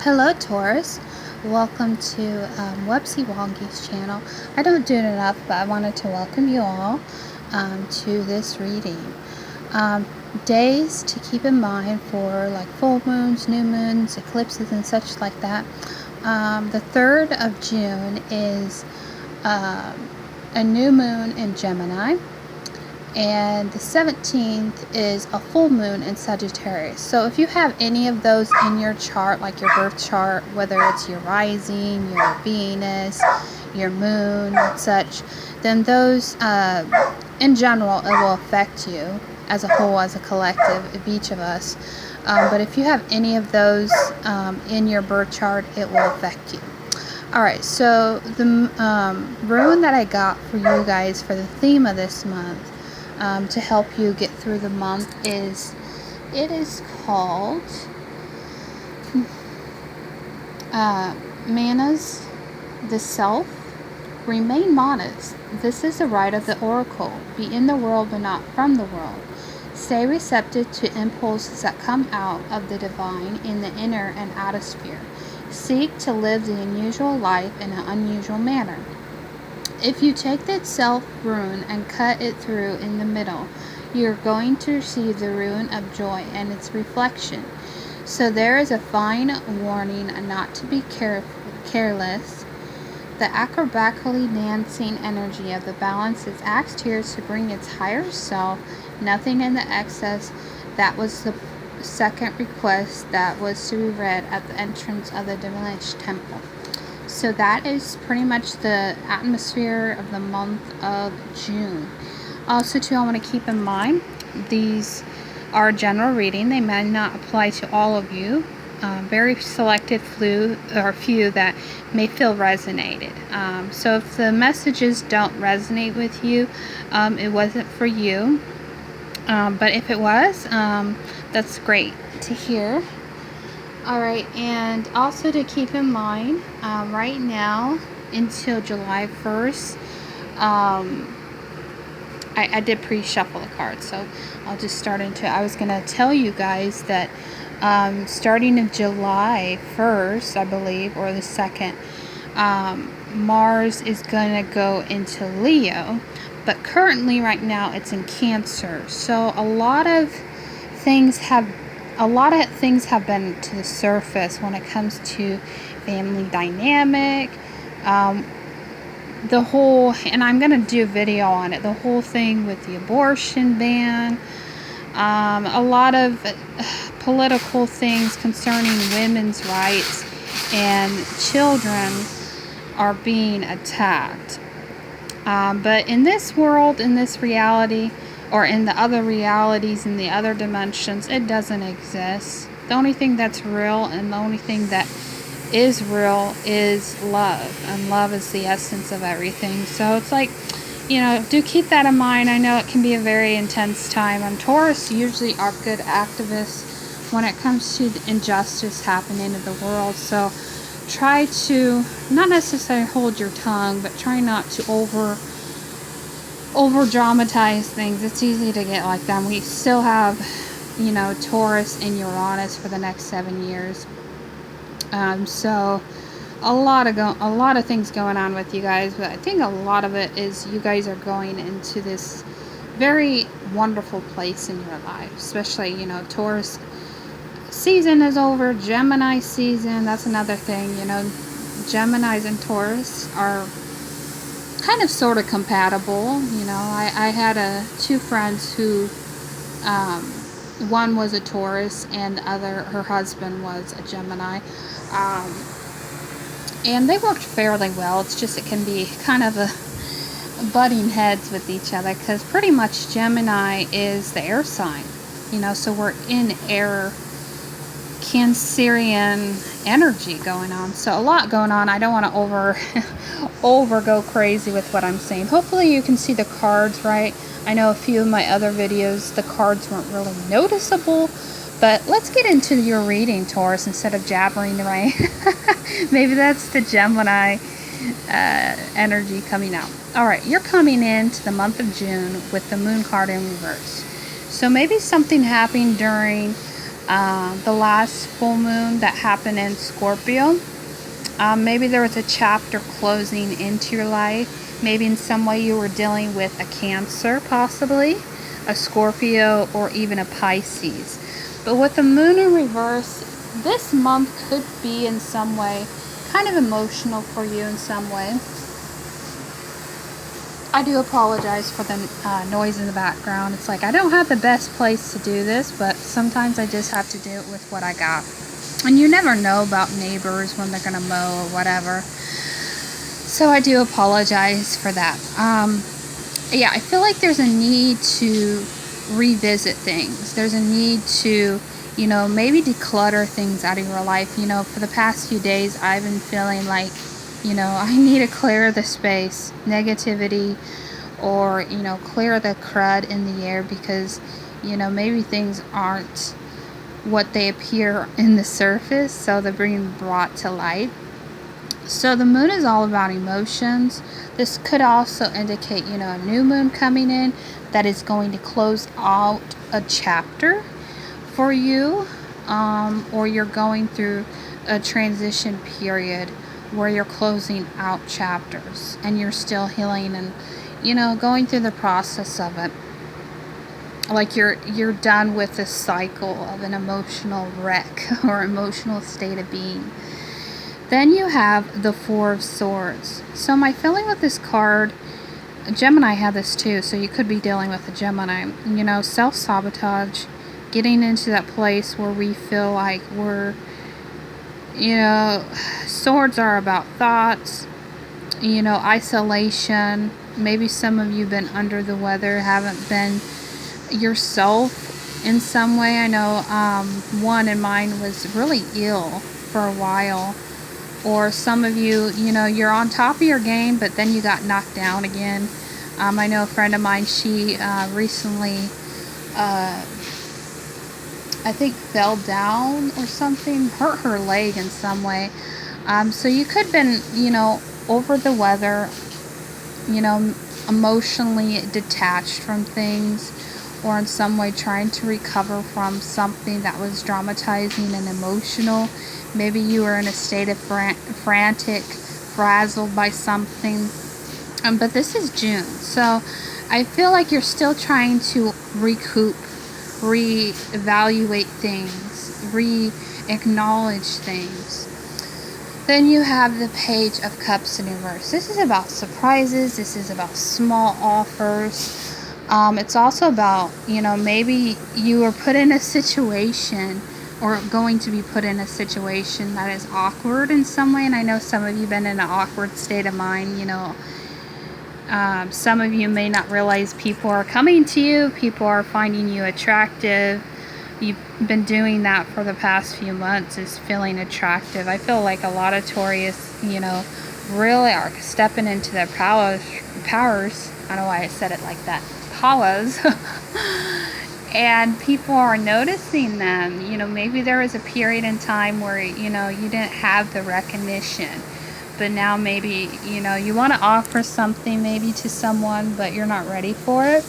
Hello Taurus, welcome to Websy Wonky's channel. I don't do it enough, but I wanted to welcome you all to this reading. Days to keep in mind for like full moons, new moons, eclipses and such like that. The 3rd of June is a new moon in Gemini. And the 17th is a full moon in Sagittarius. So if you have any of those in your chart, like your birth chart, whether it's your rising, your Venus, your moon, such, then those, in general, it will affect you as a whole, as a collective of each of us. But if you have any of those in your birth chart, it will affect you. Alright, so the rune that I got for you guys for the theme of this month, to help you get through the month, is called Manas the Self. Remain modest. This is the right of the oracle. Be in the world but not from the world. Stay receptive to impulses that come out of the divine in the inner and outer sphere. Seek to live the unusual life in an unusual manner. If you take that self rune and cut it through in the middle, you're going to receive the rune of joy and its reflection. So there is a fine warning not to be careless. The acrobatically dancing energy of the balance is asked here to bring its higher self, nothing in the excess. That was the second request that was to be read at the entrance of the diminished temple. So that is pretty much the atmosphere of the month of June. Also, too, I want to keep in mind, these are general reading. They may not apply to all of you. Very selected few that may feel resonated. So if the messages don't resonate with you, it wasn't for you. But if it was, that's great to hear. Alright, and also to keep in mind, right now until July 1st, I did pre-shuffle the cards, so I'll just start into it. I was going to tell you guys that starting in July 1st, I believe, or the 2nd, Mars is going to go into Leo, but currently right now it's in Cancer. So a lot of things have been to the surface when it comes to family dynamic, the whole, and I'm going to do a video on it, the whole thing with the abortion ban, a lot of political things concerning women's rights, and children are being attacked. But in this world, in this reality, or in the other realities, in the other dimensions, it doesn't exist. The only thing that's real and the only thing that is real is love. And love is the essence of everything. So it's like, do keep that in mind. I know it can be a very intense time. And Taurus usually are good activists when it comes to the injustice happening in the world. So try to not necessarily hold your tongue, but try not to over dramatize things. It's easy to get like that. We still have, Taurus and Uranus for the next 7 years. So a lot of things going on with you guys, but I think a lot of it is you guys are going into this very wonderful place in your life. Especially, Taurus season is over, Gemini season, that's another thing. Geminis and Taurus are kind of sort of compatible. I had two friends who, one was a Taurus and the other, her husband, was a Gemini, and they worked fairly well. It's just it can be kind of a butting heads with each other, because pretty much Gemini is the air sign, so we're in air Cancerian energy going on. So a lot going on. I don't want to over go crazy with what I'm saying. Hopefully you can see the cards right. I know a few of my other videos, the cards weren't really noticeable, but let's get into your reading, Taurus, instead of jabbering, right? Maybe that's the Gemini energy coming out. Alright, you're coming into the month of June with the moon card in reverse. So maybe something happened during the last full moon that happened in Scorpio. Maybe there was a chapter closing into your life. Maybe in some way you were dealing with a Cancer, possibly a Scorpio, or even a Pisces. But with the moon in reverse, this month could be in some way kind of emotional for you in some way. I do apologize for the noise in the background. It's like I don't have the best place to do this, but sometimes I just have to do it with what I got. And you never know about neighbors when they're going to mow or whatever. So I do apologize for that. Yeah, I feel like there's a need to revisit things. There's a need to, maybe declutter things out of your life. For the past few days, I've been feeling like, I need to clear the space, negativity, or, clear the crud in the air because, maybe things aren't what they appear in the surface, so they're being brought to light. So the moon is all about emotions. This could also indicate, a new moon coming in that is going to close out a chapter for you, or you're going through a transition period where you're closing out chapters and you're still healing and, going through the process of it. Like you're done with the cycle of an emotional wreck or emotional state of being. Then you have the Four of Swords. So my feeling with this card, Gemini had this too, so you could be dealing with a Gemini. Self-sabotage, getting into that place where we feel like we're, swords are about thoughts, isolation. Maybe some of you have been under the weather, haven't been yourself in some way. I know one in mine was really ill for a while. Or some of you, you're on top of your game, but then you got knocked down again. I know a friend of mine, she recently, I think fell down or something, hurt her leg in some way. So you could have been, over the weather, emotionally detached from things, or in some way trying to recover from something that was dramatizing and emotional. Maybe you were in a state of frantic, frazzled by something. But this is June, so I feel like you're still trying to recoup, re-evaluate things, re-acknowledge things. Then you have the Page of Cups in reverse. This is about surprises. This is about small offers. It's also about, maybe you were put in a situation or going to be put in a situation that is awkward in some way. And I know some of you have been in an awkward state of mind. Some of you may not realize people are coming to you. People are finding you attractive. You've been doing that for the past few months, is feeling attractive. I feel like a lot of Taurus, really are stepping into their powers. I don't know why I said it like that. Powers. And people are noticing them. Maybe there was a period in time where, you didn't have the recognition. But now maybe, you want to offer something maybe to someone, but you're not ready for it.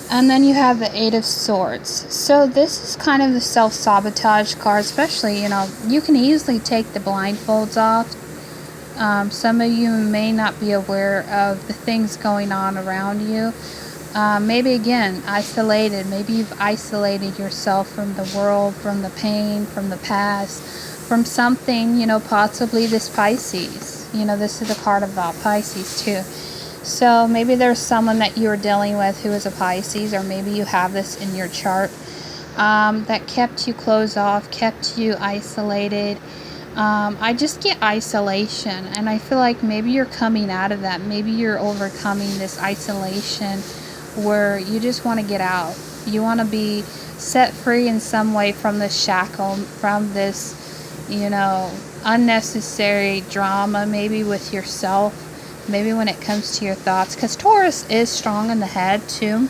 And then you have the Eight of Swords. So this is kind of the self-sabotage card, especially, you can easily take the blindfolds off. Some of you may not be aware of the things going on around you. Maybe again, isolated. Maybe you've isolated yourself from the world, from the pain, from the past, from something, possibly this Pisces. This is the card about Pisces too. So maybe there's someone that you're dealing with who is a Pisces, or maybe you have this in your chart, that kept you closed off, kept you isolated. I just get isolation, and I feel like maybe you're coming out of that. Maybe you're overcoming this isolation where you just want to get out. You want to be set free in some way from this shackle, from this, unnecessary drama, maybe with yourself, maybe when it comes to your thoughts, because Taurus is strong in the head too.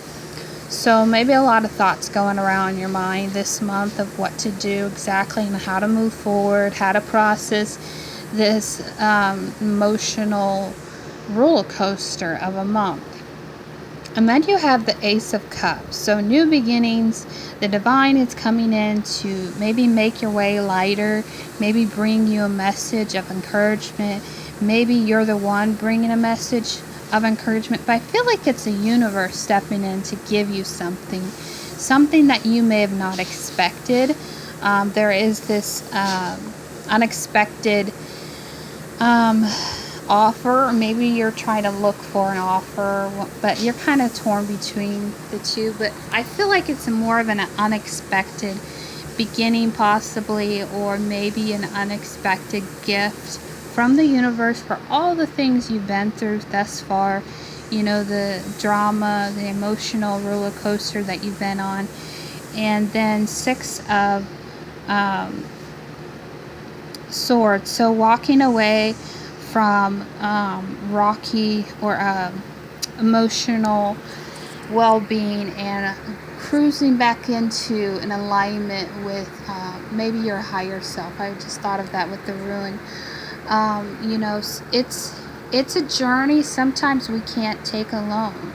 So maybe a lot of thoughts going around in your mind this month of what to do exactly and how to move forward, how to process this emotional roller coaster of a month. And then you have the Ace of Cups. So new beginnings, the divine is coming in to maybe make your way lighter, maybe bring you a message of encouragement. Maybe you're the one bringing a message of encouragement, but I feel like it's the universe stepping in to give you something that you may have not expected. There is this unexpected offer, or maybe you're trying to look for an offer, but you're kind of torn between the two. But I feel like it's more of an unexpected beginning, possibly, or maybe an unexpected gift from the universe for all the things you've been through thus far. You know, the drama, the emotional roller coaster that you've been on. And then Six of Swords. So walking away from rocky or emotional well-being and cruising back into an alignment with maybe your higher self. I just thought of that with the ruin. You know, it's a journey sometimes we can't take alone.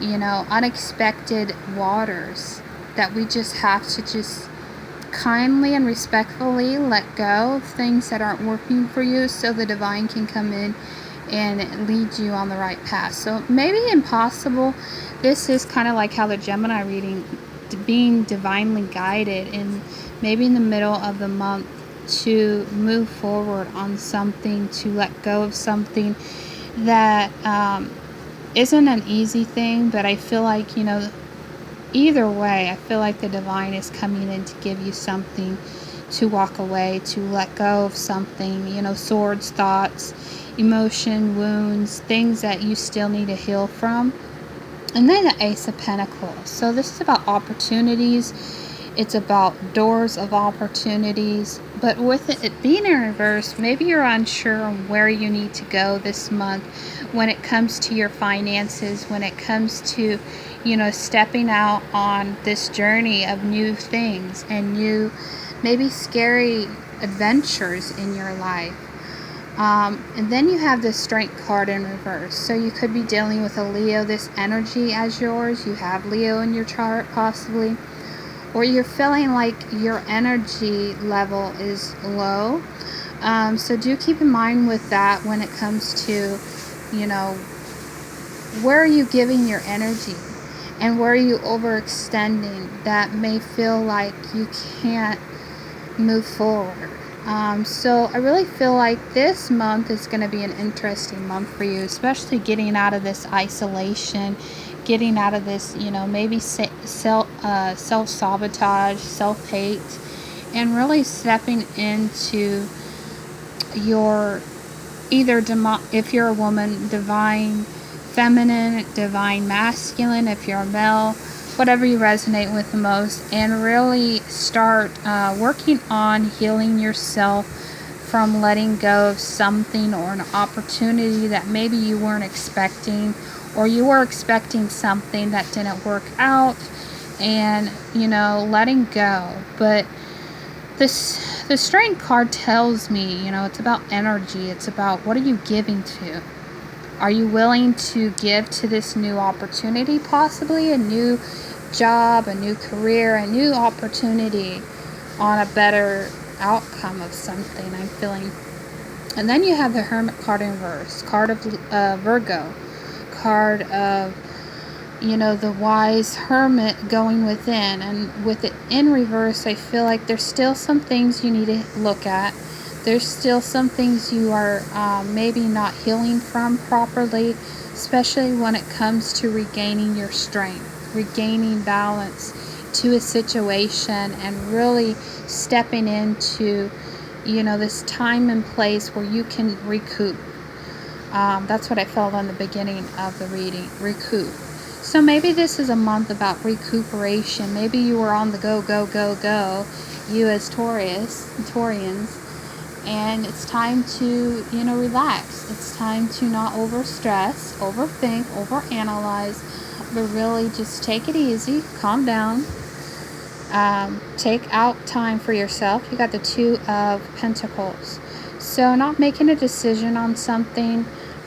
You know, unexpected waters that we just have to just kindly and respectfully let go of things that aren't working for you, so the divine can come in and lead you on the right path. So maybe impossible. This is kind of like how the Gemini reading, being divinely guided, and maybe in the middle of the month to move forward on something, to let go of something that isn't an easy thing. But I feel like, you know, either way, I feel like the divine is coming in to give you something to walk away, to let go of something, you know, swords, thoughts, emotion, wounds, things that you still need to heal from. And then the Ace of Pentacles. So this is about opportunities. It's about doors of opportunities. But with it being in reverse, maybe you're unsure on where you need to go this month when it comes to your finances, when it comes to, you know, stepping out on this journey of new things and new, maybe scary adventures in your life. And then you have the Strength card in reverse. So you could be dealing with a Leo, this energy as yours. You have Leo in your chart possibly. Or you're feeling like your energy level is low. So do keep in mind with that when it comes to, you know, where are you giving your energy? And where are you overextending that may feel like you can't move forward? So I really feel like this month is going to be an interesting month for you, especially getting out of this isolation, getting out of this, you know, maybe self-sabotage, self-hate, and really stepping into your either, if you're a woman, divine feminine, divine masculine, if you're a male, whatever you resonate with the most, and really start working on healing yourself from letting go of something or an opportunity that maybe you weren't expecting, or you were expecting something that didn't work out, and, you know, letting go. But the Strength card tells me, you know, it's about energy. It's about what are you giving to? Are you willing to give to this new opportunity, possibly a new job, a new career, a new opportunity on a better outcome of something, I'm feeling. And then you have the Hermit card in reverse, card of Virgo, card of, you know, the wise hermit going within. And with it in reverse, I feel like there's still some things you need to look at. There's still some things you are maybe not healing from properly, especially when it comes to regaining your strength, regaining balance to a situation, and really stepping into, you know, this time and place where you can recoup. That's what I felt on the beginning of the reading, recoup. So maybe this is a month about recuperation. Maybe you were on the go, go, go, go, you as Taurians. And it's time to, you know, relax. It's time to not overstress, overthink, overanalyze, but really just take it easy, calm down, take out time for yourself. You got the Two of Pentacles. So not making a decision on something,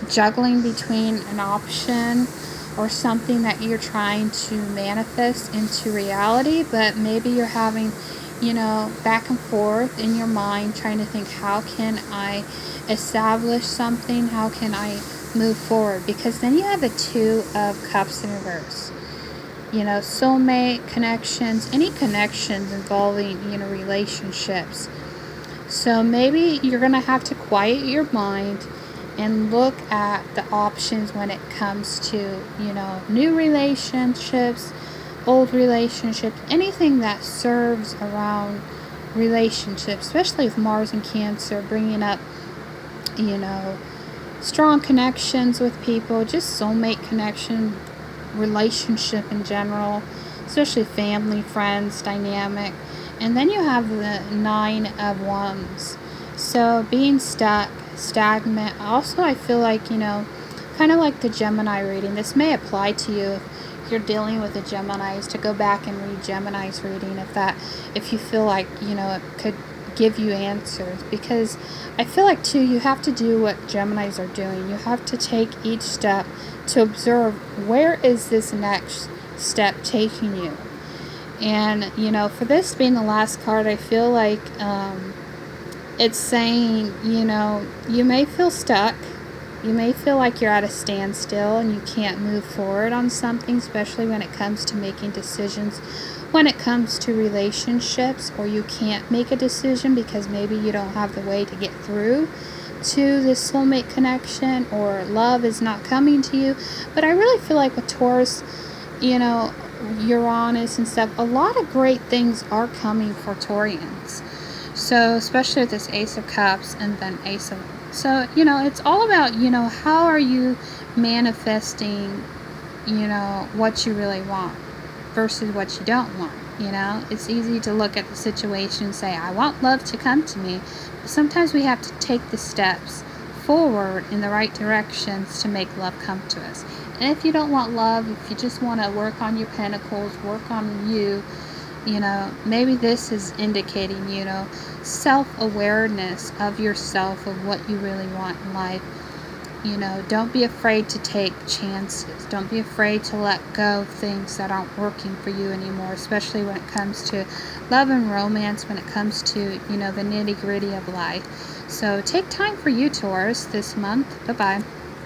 juggling between an option, or something that you're trying to manifest into reality, but maybe you're having, back and forth in your mind trying to think, how can I establish something? How can I move forward? Because then you have the Two of Cups in reverse. Soulmate connections, any connections involving, relationships. So maybe you're going to have to quiet your mind and look at the options when it comes to, new relationships, old relationships, anything that serves around relationships, especially with Mars and Cancer, bringing up, strong connections with people, just soulmate connection, relationship in general, especially family, friends, dynamic. And then you have the Nine of Wands. So being stuck, stagnant. Also, I feel like, kind of like the Gemini reading. This may apply to you if you're dealing with the Geminis, to go back and read Gemini's reading if you feel like, it could give you answers. Because I feel like, too, you have to do what Geminis are doing. You have to take each step to observe, where is this next step taking you? And, for this being the last card, I feel like it's saying, you may feel stuck. You may feel like you're at a standstill and you can't move forward on something, especially when it comes to making decisions, when it comes to relationships, or you can't make a decision because maybe you don't have the way to get through to this soulmate connection, or love is not coming to you. But I really feel like with Taurus, Uranus and stuff, a lot of great things are coming for Taurians. So especially with this Ace of Cups and then Ace of... So, it's all about, how are you manifesting, what you really want versus what you don't want. It's easy to look at the situation and say, I want love to come to me. But sometimes we have to take the steps forward in the right directions to make love come to us. And if you don't want love, if you just want to work on your pentacles, work on you, maybe this is indicating, self-awareness of yourself, of what you really want in life. Don't be afraid to take chances. Don't be afraid to let go of things that aren't working for you anymore, especially when it comes to love and romance, when it comes to, the nitty-gritty of life. So take time for you, Taurus, this month. Bye-bye.